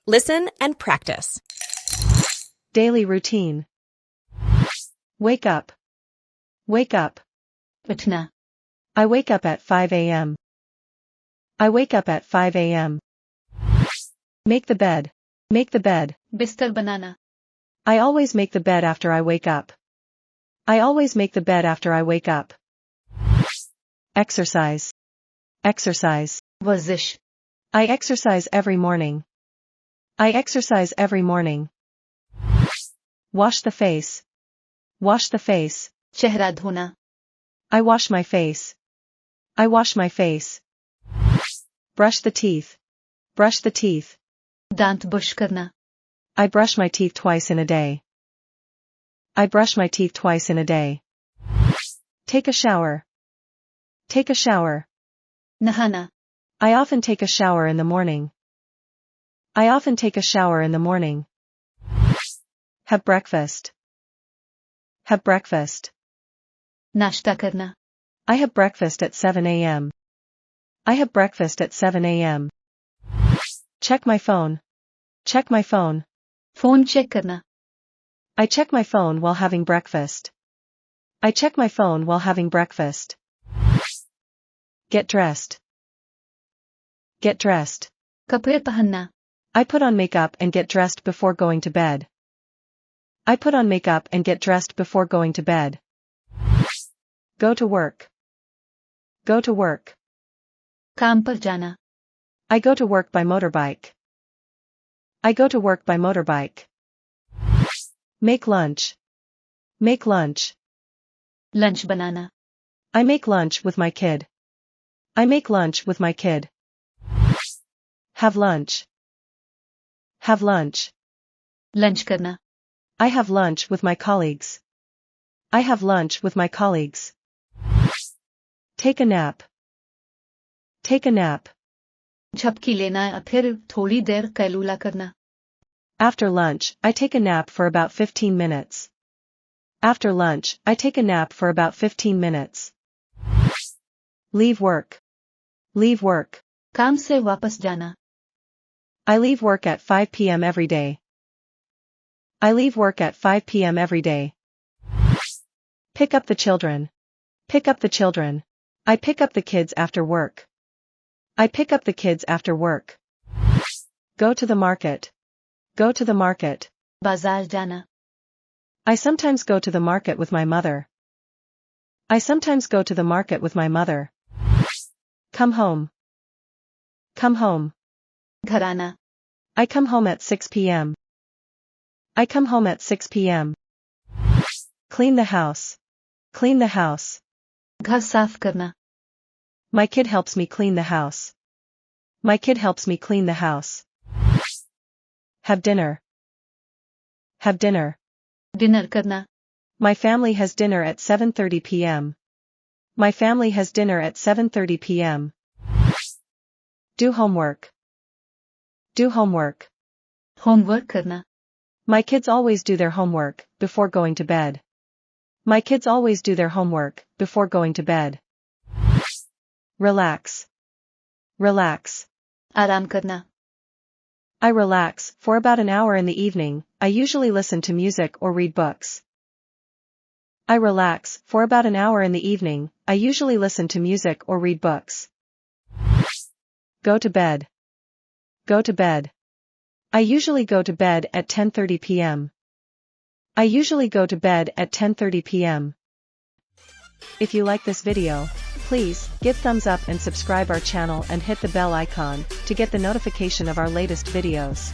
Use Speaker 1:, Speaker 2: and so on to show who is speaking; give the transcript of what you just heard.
Speaker 1: Listen and practice.
Speaker 2: Daily routine. Wake up. Wake up.
Speaker 3: उठना.
Speaker 2: I wake up at 5 a.m. I wake up at 5 a.m. Make the bed. Make the bed.
Speaker 3: बिस्तर बनाना.
Speaker 2: I always make the bed after I wake up. I always make the bed after I wake up. Exercise. Exercise.
Speaker 3: वर्जिश.
Speaker 2: I exercise every morning. I exercise every morning. Wash the face. Wash the face.
Speaker 3: चेहरा धोना.
Speaker 2: I wash my face. I wash my face. Brush the teeth. Brush the teeth.
Speaker 3: दांत brush करना.
Speaker 2: I brush my teeth twice in a day. I brush my teeth twice in a day. Take a shower. Take a shower.
Speaker 3: नहाना.
Speaker 2: I often take a shower in the morning. I often take a shower in the morning. Have breakfast. Have breakfast.
Speaker 3: नाश्ता करना.
Speaker 2: I have breakfast at 7 a.m. I have breakfast at 7 a.m. Check my phone. Check my phone.
Speaker 3: Phone check करना.
Speaker 2: I check my phone while having breakfast. I check my phone while having breakfast. Get dressed. Get dressed.
Speaker 3: कपड़े पहनना.
Speaker 2: I put on makeup and get dressed before going to bed. I put on makeup and get dressed before going to bed. Go to work. Go to work.
Speaker 3: काम पर जाना.
Speaker 2: I go to work by motorbike. I go to work by motorbike. Make lunch. Make lunch.
Speaker 3: Lunch banana.
Speaker 2: I make lunch with my kid. I make lunch with my kid. Have lunch. Have lunch.
Speaker 3: Lunch करना.
Speaker 2: I have lunch with my colleagues. I have lunch with my colleagues. Take a nap. Take a nap.
Speaker 3: झपकी लेना या फिर थोड़ी देर कैलूला करना.
Speaker 2: After lunch, I take a nap for about 15 minutes. After lunch, I take a nap for about 15 minutes. Leave work. Leave work.
Speaker 3: काम से वापस जाना.
Speaker 2: I leave work at 5 p.m. every day. I leave work at 5 p.m. every day. Pick up the children. Pick up the children. I pick up the kids after work. I pick up the kids after work. Go to the market. Go to the market.
Speaker 3: बाजार जाना.
Speaker 2: I sometimes go to the market with my mother. I sometimes go to the market with my mother. Come home. Come home.
Speaker 3: घर आना.
Speaker 2: I come home at 6 p.m. I come home at 6 p.m. Clean the house. Clean the house.
Speaker 3: घर साफ करना.
Speaker 2: My kid helps me clean the house. My kid helps me clean the house. Have dinner. Have dinner.
Speaker 3: Dinner करना.
Speaker 2: My family has dinner at 7:30 p.m. My family has dinner at 7:30 p.m. Do homework. Do homework.
Speaker 3: Homework करना.
Speaker 2: My kids always do their homework before going to bed. My kids always do their homework before going to bed. Relax. Relax.
Speaker 3: आराम करना.
Speaker 2: I relax for about an hour in the evening. I usually listen to music or read books. I relax for about an hour in the evening. I usually listen to music or read books. Go to bed. Go to bed. I usually go to bed at 10:30 p.m. I usually go to bed at 10:30 p.m. If you like this video, please give thumbs up and subscribe our channel and hit the bell icon to get the notification of our latest videos.